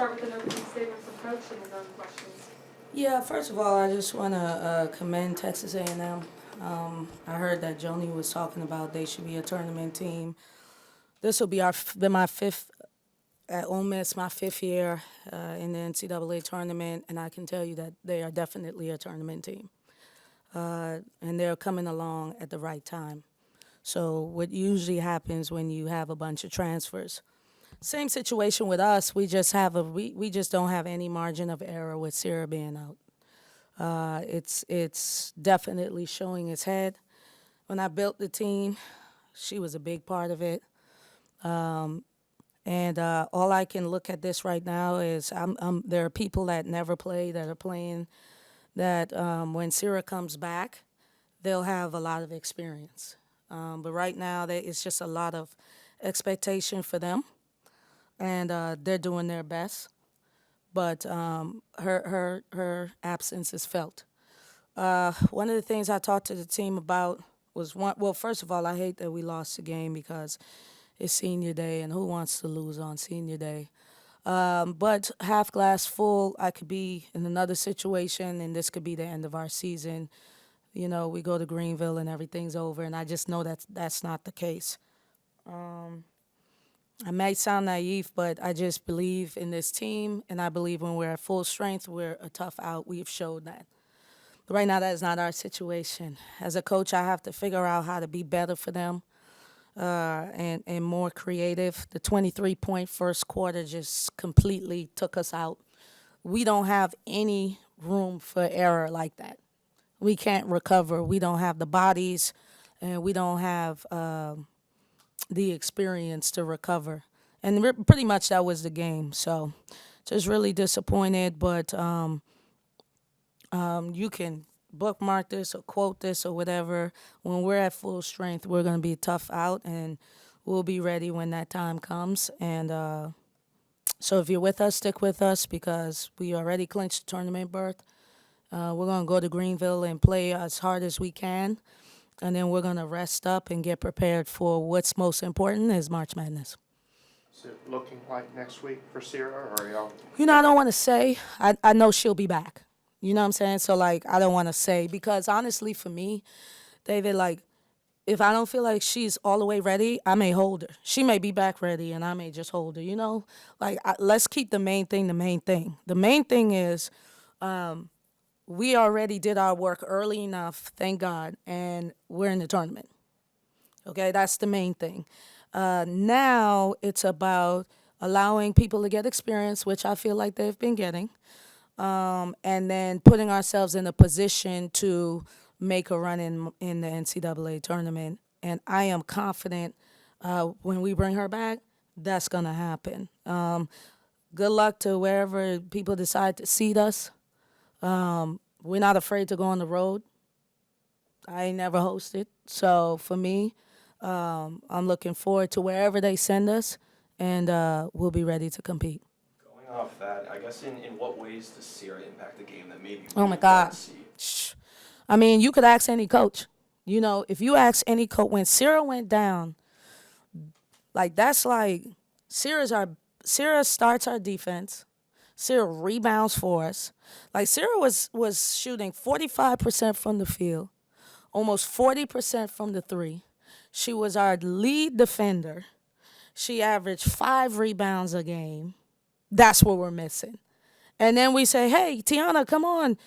start with an opening statement from Coach and then questions. Yeah, first of all, I just want to commend Texas A&M. I heard that Joni was talking about they should be a tournament team. This will be my fifth at Ole Miss, my fifth year in the NCAA tournament, and I can tell you that they are definitely a tournament team. And they're coming along at the right time. So what usually happens when you have a bunch of transfers, same situation with us. We just don't have any margin of error with Sarah being out. It's definitely showing its head. When I built the team, she was a big part of it. And all I can look at this right now is there are people that never play that are playing. That when Sarah comes back, they'll have a lot of experience. But right now, it's just a lot of expectation for them. And they're doing their best, but her absence is felt. One of the things I talked to the team about was well, first of all, I hate that we lost the game because it's senior day, and who wants to lose on senior day? But half glass full, I could be in another situation, and this could be the end of our season. You know, we go to Greenville and everything's over, and I just know that's not the case. I may sound naive, but I just believe in this team, and I believe when we're at full strength, we're a tough out. We've showed that. But right now, that is not our situation. As a coach, I have to figure out how to be better for them and more creative. The 23-point first quarter just completely took us out. We don't have any room for error like that. We can't recover. We don't have the bodies, and we don't have the experience to recover. And pretty much that was the game. So just really disappointed, but you can bookmark this or quote this or whatever. When we're at full strength, we're going to be tough out, and we'll be ready when that time comes. And so if you're with us, stick with us because we already clinched the tournament berth. We're going to go to Greenville and play as hard as we can. And then we're going to rest up and get prepared for what's most important is March Madness. Is it looking like next week for Sierra, or are y'all? You know, I don't want to say. I know she'll be back. You know what I'm saying? So, like, I don't want to say because, honestly, for me, David, like, if I don't feel like she's all the way ready, I may hold her. She may be back ready, and I may just hold her, you know? Like, let's keep the main thing the main thing. The main thing is we already did our work early enough, thank God, and we're in the tournament. Okay, that's the main thing. Now it's about allowing people to get experience, which I feel like they've been getting, and then putting ourselves in a position to make a run in the NCAA tournament. And I am confident when we bring her back, that's going to happen. Good luck to wherever people decide to seat us. We're not afraid to go on the road. I ain't never hosted. So for me, I'm looking forward to wherever they send us, and we'll be ready to compete. Going off that, I guess in what ways does Sierra impact the game that maybe Oh, my we God. don't see? I mean, you could ask any coach. You know, if you ask any coach, when Sierra went down, like that's like Sierra starts our defense. Sierra rebounds for us. Like Sierra was shooting 45% from the field, almost 40% from the three. She was our lead defender. She averaged 5 rebounds a game. That's what we're missing. And then we say, hey, Tiana, come on.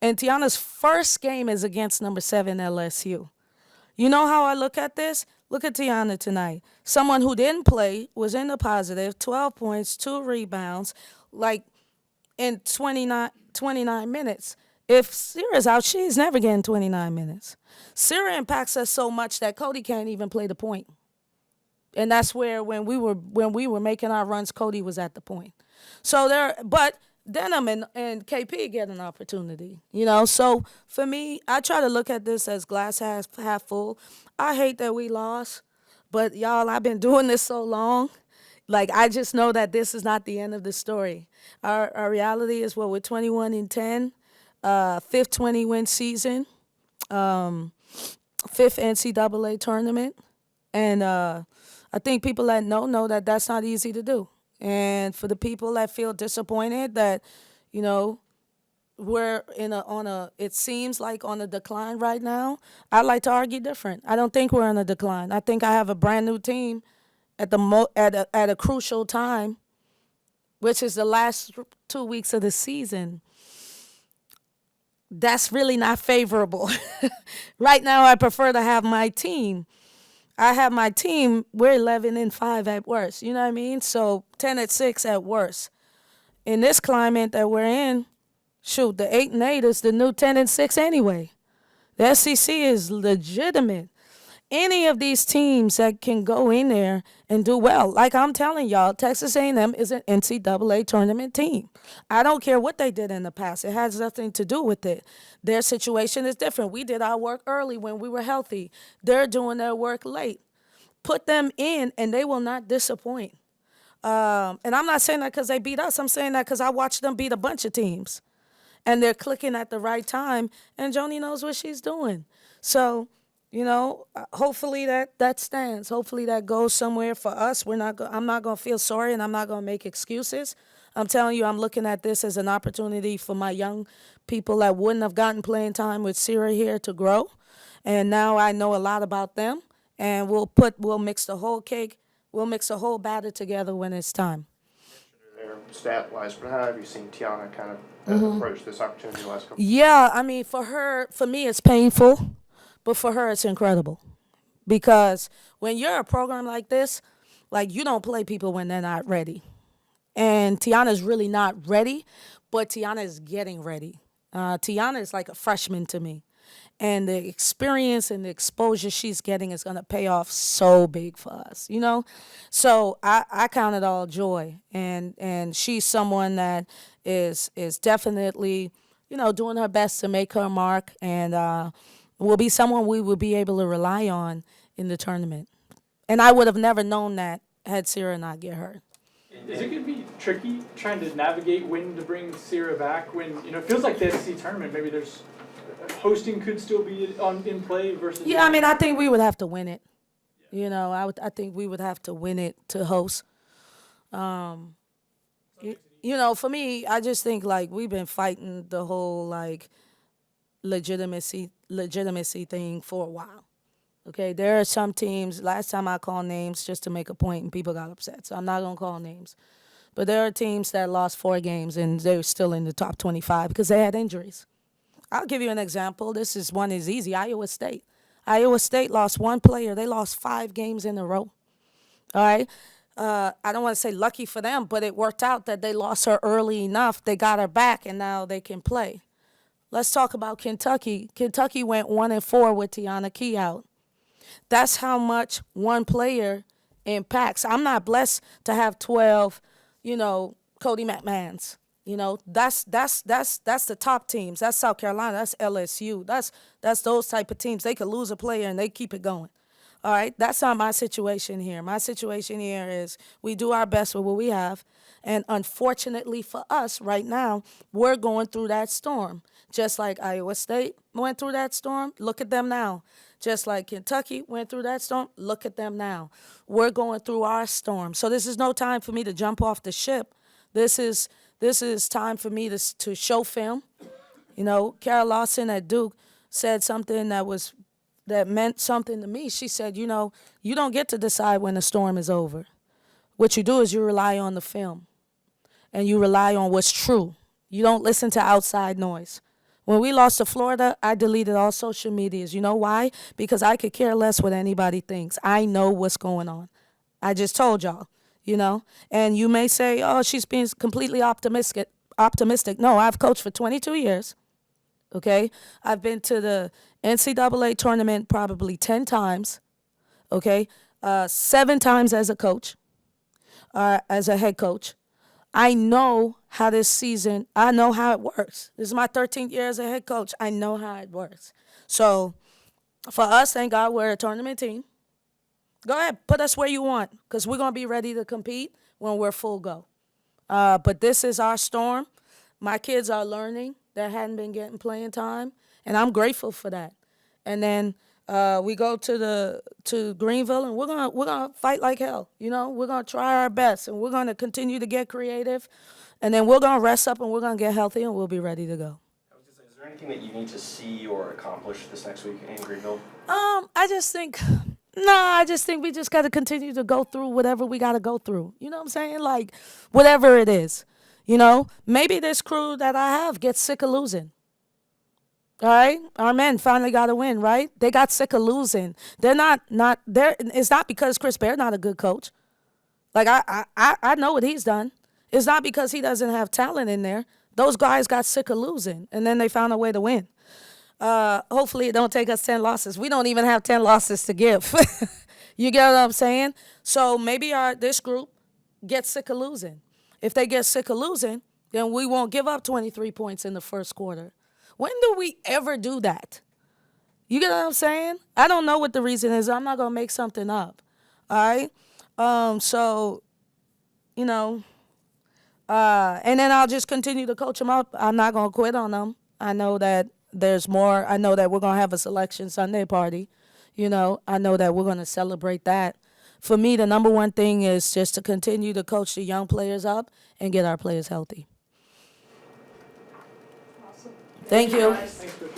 And Tiana's first game is against number 7 LSU. You know how I look at this? Look at Tiana tonight. Someone who didn't play, was in the positive, 12 points, 2 rebounds, like in 29 minutes. If Sierra's out, she's never getting 29 minutes. Sierra impacts us so much that Cody can't even play the point. And that's where when we were making our runs, Cody was at the point. So but Denham and KP get an opportunity, you know. So for me, I try to look at this as glass half full. I hate that we lost, but y'all, I've been doing this so long. Like, I just know that this is not the end of the story. Our reality is we're 21-10, fifth 20-win season, fifth NCAA tournament. And I think people that know that that's not easy to do. And for the people that feel disappointed that, you know, we're it seems like on a decline right now, I'd like to argue different. I don't think we're on a decline. I think I have a brand new team at at a crucial time, which is the last 2 weeks of the season. That's really not favorable. Right now, I prefer to have my team. I have my team. We're 11-5 at worst. You know what I mean? So 10-6 at worst. In this climate that we're in, shoot, the 8-8 is the new 10-6 anyway. The SEC is legitimate. Any of these teams that can go in there and do well, like I'm telling y'all, Texas A&M is an NCAA tournament team. I don't care what they did in the past. It has nothing to do with it. Their situation is different. We did our work early when we were healthy. They're doing their work late. Put them in, and they will not disappoint. And I'm not saying that because they beat us. I'm saying that because I watched them beat a bunch of teams. And they're clicking at the right time, and Joni knows what she's doing. So, you know, hopefully that stands. Hopefully that goes somewhere for us. I'm not going to feel sorry, and I'm not going to make excuses. I'm telling you, I'm looking at this as an opportunity for my young people that wouldn't have gotten playing time with Sierra here to grow. And now I know a lot about them, and we'll mix the whole cake, we'll mix the whole batter together when it's time. There, stat-wise, but how have you seen Tiana kind of approach this opportunity the last couple? Yeah, I mean, for me, it's painful, but for her, it's incredible. Because when you're a program like this, like, you don't play people when they're not ready. And Tiana's really not ready, but Tiana is getting ready. Tiana is like a freshman to me. And the experience and the exposure she's getting is going to pay off so big for us, you know? So I count it all joy. And she's someone that is definitely, you know, doing her best to make her mark, and will be someone we will be able to rely on in the tournament. And I would have never known that had Sierra not get hurt. Is it going to be tricky trying to navigate when to bring Sierra back when, you know, it feels like the SEC tournament, maybe there's hosting could still be in play versus... Yeah, I mean, I think we would have to win it. You know, I think we would have to win it to host. You know, for me, I just think, like, we've been fighting the whole, like, legitimacy thing for a while. Okay, there are some teams, last time I called names just to make a point and people got upset, so I'm not going to call names. But there are teams that lost 4 games and they're still in the top 25 because they had injuries. I'll give you an example. This is one is easy, Iowa State. Iowa State lost 1 player. They lost 5 games in a row. All right? I don't want to say lucky for them, but it worked out that they lost her early enough. They got her back, and now they can play. Let's talk about Kentucky. Kentucky went 1-4 with Tiana Key out. That's how much one player impacts. I'm not blessed to have 12, you know, Cody McMahons. You know, that's the top teams. That's South Carolina. That's LSU. That's those type of teams. They could lose a player and they keep it going. All right, that's not my situation here. My situation here is we do our best with what we have, and unfortunately for us right now, we're going through that storm. Just like Iowa State went through that storm, look at them now. Just like Kentucky went through that storm, look at them now. We're going through our storm. So this is no time for me to jump off the ship. This is time for me to show film. You know, Carol Lawson at Duke said something that meant something to me. She said, you know, you don't get to decide when the storm is over. What you do is you rely on the film, and you rely on what's true. You don't listen to outside noise. When we lost to Florida, I deleted all social medias. You know why? Because I could care less what anybody thinks. I know what's going on. I just told y'all, you know. And you may say, oh, she's being completely optimistic. No, I've coached for 22 years. Okay? I've been to the NCAA tournament probably 10 times. Okay? 7 times as a coach, as a head coach. I know how this season, I know how it works. This is my 13th year as a head coach. I know how it works. So for us, thank God we're a tournament team. Go ahead, put us where you want, because we're going to be ready to compete when we're full go. But this is our storm. My kids are learning that hadn't been getting playing time, and I'm grateful for that. And then We go to Greenville, and we're gonna fight like hell. You know, we're gonna try our best, and we're gonna continue to get creative, and then we're gonna rest up, and we're gonna get healthy, and we'll be ready to go. I was gonna say, is there anything that you need to see or accomplish this next week in Greenville? I just think we just got to continue to go through whatever we got to go through. You know what I'm saying? Like, whatever it is. You know, maybe this crew that I have gets sick of losing. All right? Our men finally got a win, right? They got sick of losing. They're not it's not because Chris Bear not a good coach. Like, I know what he's done. It's not because he doesn't have talent in there. Those guys got sick of losing, and then they found a way to win. Hopefully it don't take us 10 losses. We don't even have 10 losses to give. You get what I'm saying? So maybe this group gets sick of losing. If they get sick of losing, then we won't give up 23 points in the first quarter. When do we ever do that? You get what I'm saying? I don't know what the reason is. I'm not going to make something up. All right? So, you know, and then I'll just continue to coach them up. I'm not going to quit on them. I know that there's more. I know that we're going to have a selection Sunday party. You know, I know that we're going to celebrate that. For me, the number one thing is just to continue to coach the young players up and get our players healthy. Awesome. Thank you. Guys. Thanks, Coach.